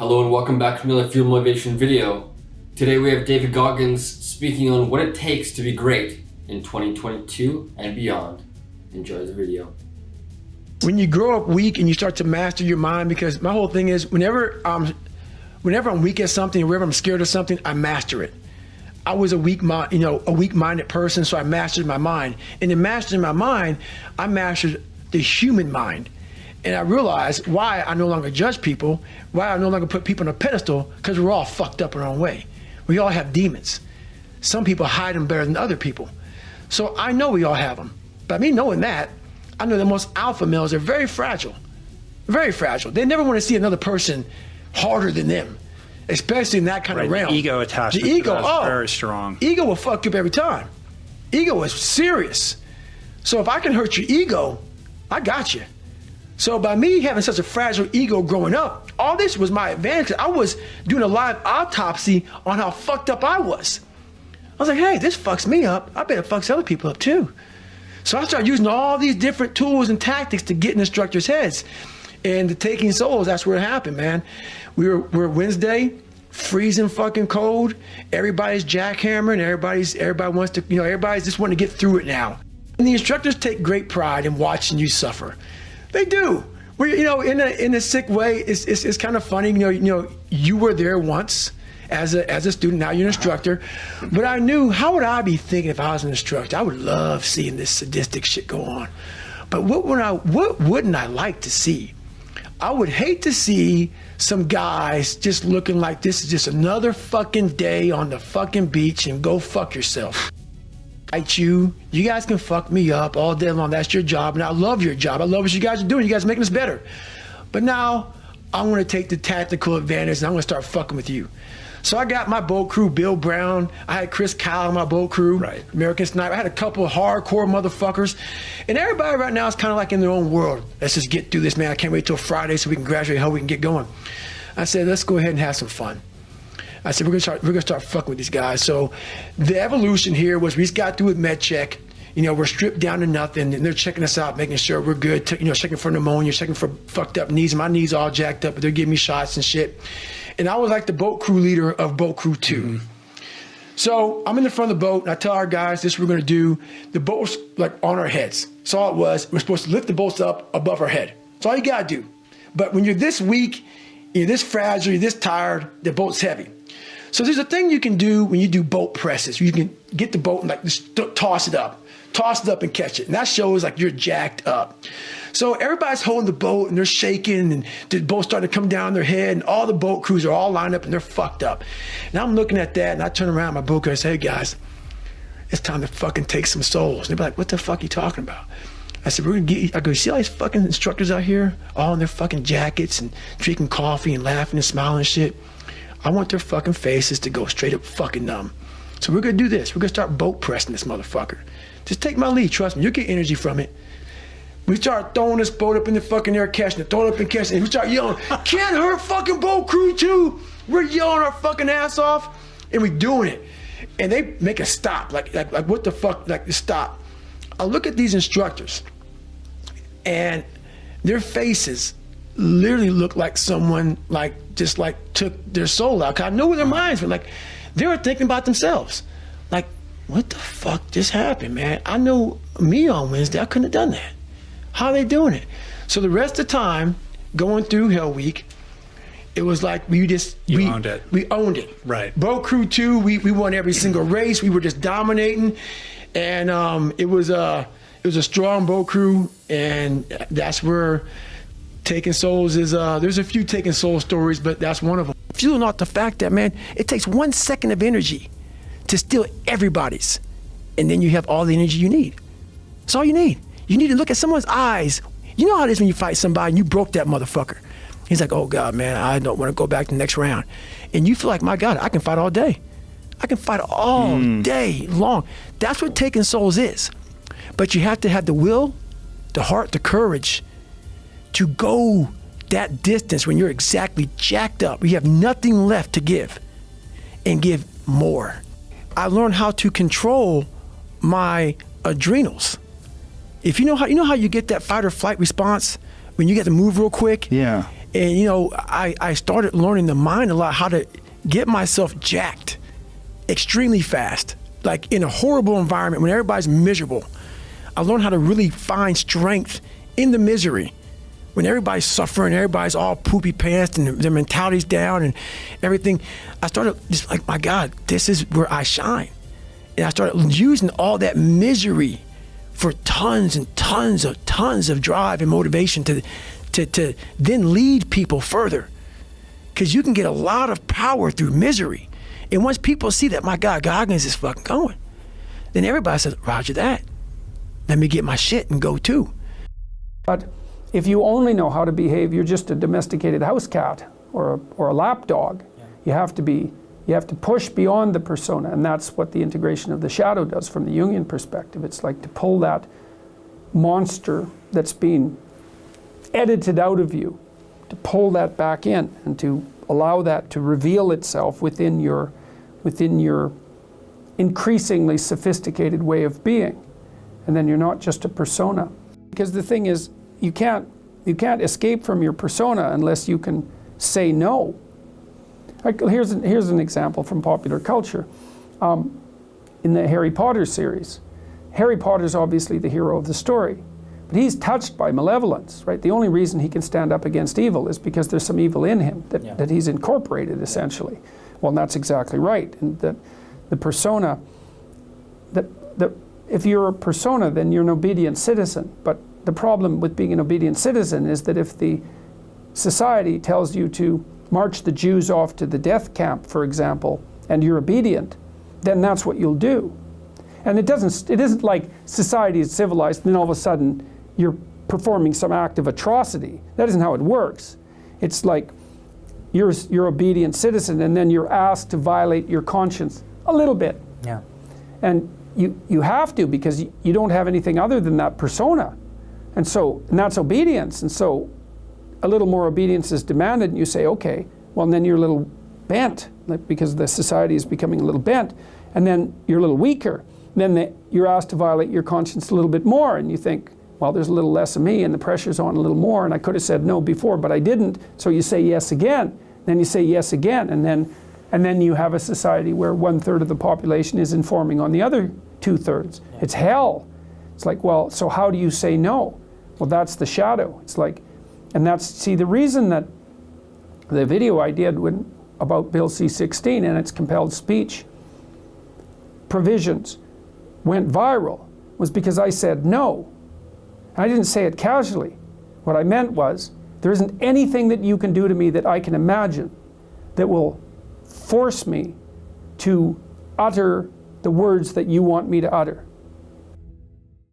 Hello and welcome back to another Fuel Motivation video. Today we have David Goggins speaking on what it takes to be great in 2022 and beyond. Enjoy the video. When you grow up weak and you start to master your mind, because my whole thing is whenever I'm weak at something, whenever I'm scared of something, I master it. I was a weak-minded person, so I mastered my mind. And in mastering my mind, I mastered the human mind. And I realized why I no longer judge people, why I no longer put people on a pedestal, because we're all fucked up in our own way. We all have demons. Some people hide them better than other people. So I know we all have them. By me knowing that, I know the most alpha males are very fragile. Very fragile. They never want to see another person harder than them, especially in that kind of realm. The ego attachment. The ego, very strong. Ego will fuck you up every time. Ego is serious. So if I can hurt your ego, I got you. So by me having such a fragile ego growing up, all this was my advantage. I was doing a live autopsy on how fucked up I was. I was like, hey, this fucks me up. I bet it fucks other people up too. So I started using all these different tools and tactics to get in instructors' heads. And the taking souls, that's where it happened, man. We're Wednesday, freezing fucking cold. Everybody's jackhammering. Everybody wants to, everybody's just wanting to get through it now. And the instructors take great pride in watching you suffer. They do. In a sick way, it's kind of funny. You were there once as a student. Now you're an instructor. But I knew, how would I be thinking if I was an instructor? I would love seeing this sadistic shit go on. But what wouldn't I like to see? I would hate to see some guys just looking like this is just another fucking day on the fucking beach and go fuck yourself. You guys can fuck me up all day long. That's your job, and I love your job. I love what you guys are doing. You guys are making us better. But now I'm going to take the tactical advantage, and I'm going to start fucking with you. So I got my boat crew, Bill Brown. I had Chris Kyle on my boat crew, right. American Sniper. I had a couple of hardcore motherfuckers. And everybody right now is kind of like in their own world. Let's just get through this, man. I can't wait till Friday so we can graduate, how we can get going. I said, let's go ahead and have some fun. I said, we're gonna start fucking with these guys. So the evolution here was we just got through with med check. We're stripped down to nothing, and they're checking us out, making sure we're good. Checking for pneumonia, checking for fucked up knees. My knees all jacked up, but they're giving me shots and shit. And I was like the boat crew leader of boat crew 2. Mm-hmm. So I'm in the front of the boat, and I tell our guys, this is what we're gonna do. The boat's like on our heads. That's all it was. We're supposed to lift the boats up above our head. That's all you gotta do. But when you're this weak, you're this fragile, you're this tired, the boat's heavy. So there's a thing you can do when you do boat presses. You can get the boat and like just toss it up and catch it. And that shows like you're jacked up. So everybody's holding the boat and they're shaking and the boat's starting to come down their head and all the boat crews are all lined up and they're fucked up. And I'm looking at that and I turn around my boat crew and I say, hey guys, it's time to fucking take some souls. And they're like, what the fuck are you talking about? I said, we're gonna get you. I go, see all these fucking instructors out here, all in their fucking jackets and drinking coffee and laughing and smiling and shit. I want their fucking faces to go straight up fucking numb. So we're gonna do this. We're gonna start boat pressing this motherfucker. Just take my lead, trust me, you'll get energy from it. We start throwing this boat up in the fucking air, catching it, throwing it up and catching it. And we start yelling, can't hurt fucking boat crew 2. We're yelling our fucking ass off and we're doing it. And they make us stop, like what the fuck, like stop. I look at these instructors and their faces literally look like someone just took their soul out. 'Cause I know where their minds were. Like they were thinking about themselves. Like, what the fuck just happened, man? I know me on Wednesday, I couldn't have done that. How are they doing it? So the rest of the time, going through Hell Week, it was like we owned it. We owned it. Right. Boat Crew 2, we won every single race. We were just dominating. And it was a strong boat crew, and that's where Taking Souls is, there's a few Taking Souls stories, but that's one of them. Fueling off the fact that, man, it takes 1 second of energy to steal everybody's, and then you have all the energy you need. That's all you need. You need to look at someone's eyes. You know how it is when you fight somebody and you broke that motherfucker. He's like, oh God, man, I don't want to go back to the next round. And you feel like, my God, I can fight all day. I can fight all day long. That's what Taking Souls is. But you have to have the will, the heart, the courage to go that distance when you're exactly jacked up. You have nothing left to give and give more. I learned how to control my adrenals. If you know how you get that fight or flight response when you get to move real quick. Yeah. And, you know, I started learning the mind a lot, how to get myself jacked extremely fast, like in a horrible environment when everybody's miserable. I learned how to really find strength in the misery. When everybody's suffering, everybody's all poopy pants and their mentality's down and everything, I started just like, my God, this is where I shine. And I started using all that misery for tons and tons of drive and motivation to then lead people further. Because you can get a lot of power through misery. And once people see that, my God, Goggins is fucking going, then everybody says, roger that. Let me get my shit and go too. But if you only know how to behave, you're just a domesticated house cat or a lap dog. Yeah. You have to push beyond the persona, and that's what the integration of the shadow does from the Jungian perspective. It's like to pull that monster that's being edited out of you, to pull that back in and to allow that to reveal itself within your increasingly sophisticated way of being. And then you're not just a persona. Because the thing is, you can't escape from your persona unless you can say no. Like, here's an example from popular culture. In the Harry Potter series, Harry Potter's obviously the hero of the story, but he's touched by malevolence, right? The only reason he can stand up against evil is because there's some evil in him that he's incorporated, essentially. Well, and that's exactly right. And that the persona, if you're a persona, then you're an obedient citizen. But the problem with being an obedient citizen is that if the society tells you to march the Jews off to the death camp, for example, and you're obedient, then that's what you'll do. And it isn't like society is civilized and then all of a sudden you're performing some act of atrocity. That isn't how it works. It's like you're obedient citizen and then you're asked to violate your conscience a little bit. Yeah. And you have to, because you don't have anything other than that persona. And that's obedience. And so a little more obedience is demanded, and you say, okay, well, and then you're a little bent, like, because the society is becoming a little bent, and then you're a little weaker. Then you're asked to violate your conscience a little bit more, and you think, well, there's a little less of me, and the pressure's on a little more, and I could have said no before, but I didn't. So you say yes again, then you say yes again, and then you have a society where 1/3 of the population is informing on the other 2/3. Yeah. It's hell. It's like, well, so how do you say no? Well, that's the shadow. It's like, and the reason that the video I did about Bill C-16 and its compelled speech provisions went viral was because I said no. And I didn't say it casually. What I meant was, there isn't anything that you can do to me that I can imagine that will force me to utter the words that you want me to utter.